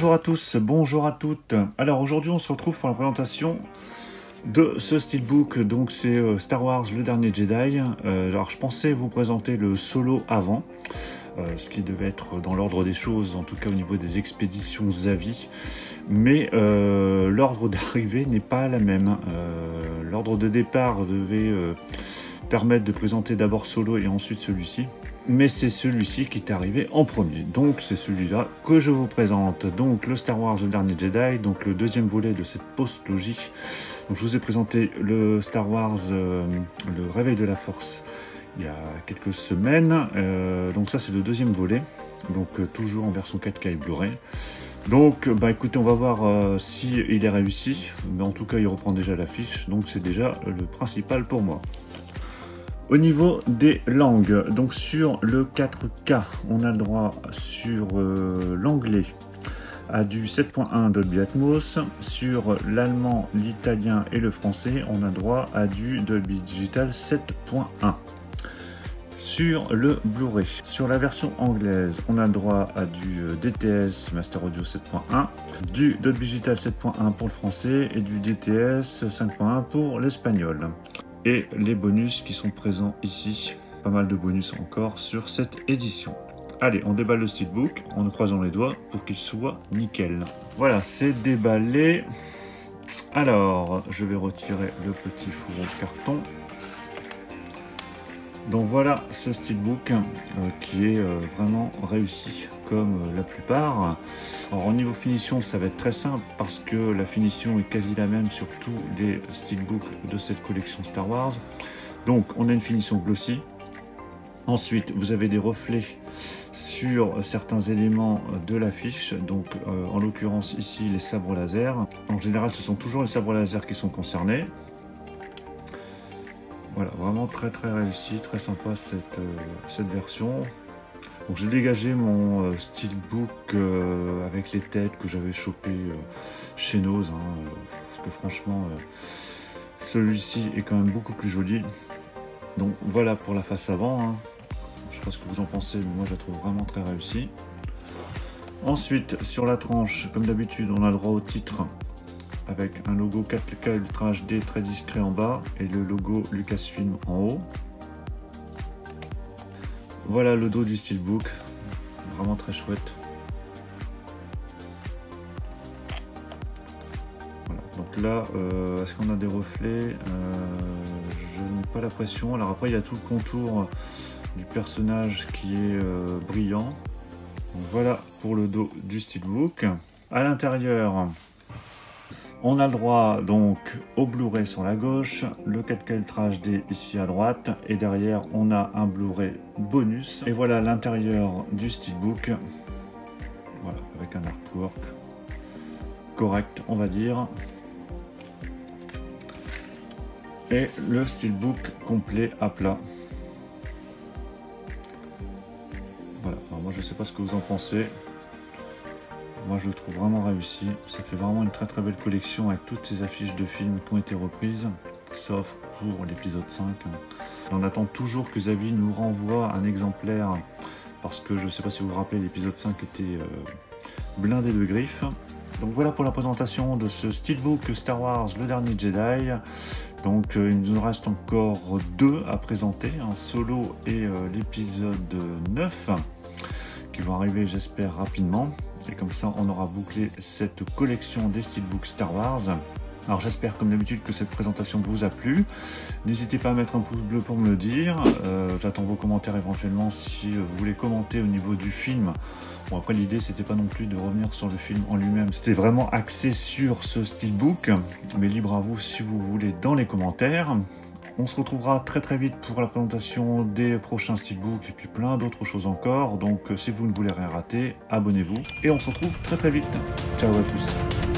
Bonjour à tous, bonjour à toutes. Alors aujourd'hui on se retrouve pour la présentation de ce steelbook, donc c'est Star Wars le dernier Jedi. Alors je pensais vous présenter le solo avant, ce qui devait être dans l'ordre des choses, en tout cas au niveau des expéditions Zavi, mais l'ordre d'arrivée n'est pas la même. L'ordre de départ devait permettre de présenter d'abord solo et ensuite celui-ci. Mais c'est celui-ci qui est arrivé en premier, donc c'est celui-là que je vous présente. Donc le Star Wars le dernier Jedi, donc le deuxième volet de cette postlogie. Donc je vous ai présenté le Star Wars le réveil de la force il y a quelques semaines, donc ça c'est le deuxième volet, donc toujours en version 4K et Blu-ray. Donc bah écoutez, on va voir si il est réussi, mais en tout cas il reprend déjà l'affiche, donc c'est déjà le principal pour moi. Au niveau des langues, donc sur le 4K, on a le droit sur l'anglais à du 7.1 Dolby Atmos, sur l'allemand, l'italien et le français, on a droit à du Dolby Digital 7.1. Sur le Blu-ray, sur la version anglaise, on a droit à du DTS Master Audio 7.1, du Dolby Digital 7.1 pour le français et du DTS 5.1 pour l'espagnol. Et les bonus qui sont présents ici, pas mal de bonus encore sur cette édition. Allez, on déballe le steelbook en nous croisant les doigts pour qu'il soit nickel. Voilà, c'est déballé. Alors, je vais retirer le petit fourreau de carton. Donc voilà ce steelbook qui est vraiment réussi comme la plupart. Alors au niveau finition, ça va être très simple parce que la finition est quasi la même sur tous les steelbooks de cette collection Star Wars. Donc on a une finition glossy. Ensuite vous avez des reflets sur certains éléments de l'affiche, donc en l'occurrence ici les sabres laser. En général ce sont toujours les sabres laser qui sont concernés. Voilà, vraiment très réussi, très sympa cette version. Donc j'ai dégagé mon steelbook avec les têtes que j'avais chopé chez Nose, parce que franchement celui-ci est quand même beaucoup plus joli. Donc voilà pour la face avant, je sais pas ce que vous en pensez, mais moi je la trouve vraiment très réussie. Ensuite sur la tranche, comme d'habitude, on a le droit au titre avec un logo 4K Ultra HD très discret en bas et le logo Lucasfilm en haut. Voilà le dos du steelbook, vraiment très chouette. Voilà. Donc là, est-ce qu'on a des reflets? Je n'ai pas l'impression. Alors après, il y a tout le contour du personnage qui est brillant. Donc voilà pour le dos du steelbook. À l'intérieur, on a le droit donc au Blu-ray sur la gauche, le 4K Ultra HD ici à droite, et derrière on a un Blu-ray bonus. Et voilà l'intérieur du steelbook, voilà, avec un artwork correct on va dire. Et le steelbook complet à plat. Voilà, alors moi je sais pas ce que vous en pensez. Moi je le trouve vraiment réussi, ça fait vraiment une très belle collection avec toutes ces affiches de films qui ont été reprises, sauf pour l'épisode 5. On attend toujours que Zavi nous renvoie un exemplaire, parce que je ne sais pas si vous vous rappelez, l'épisode 5 était blindé de griffes. Donc voilà pour la présentation de ce steelbook Star Wars le dernier Jedi. Donc il nous reste encore deux à présenter, un solo et l'épisode 9, qui vont arriver j'espère rapidement. Et comme ça, on aura bouclé cette collection des steelbooks Star Wars. Alors j'espère comme d'habitude que cette présentation vous a plu. N'hésitez pas à mettre un pouce bleu pour me le dire. J'attends vos commentaires éventuellement si vous voulez commenter au niveau du film. Bon après l'idée c'était pas non plus de revenir sur le film en lui-même. C'était vraiment axé sur ce steelbook. Mais libre à vous si vous voulez dans les commentaires. On se retrouvera très vite pour la présentation des prochains steelbooks et puis plein d'autres choses encore. Donc si vous ne voulez rien rater, abonnez-vous. Et on se retrouve très vite. Ciao à tous.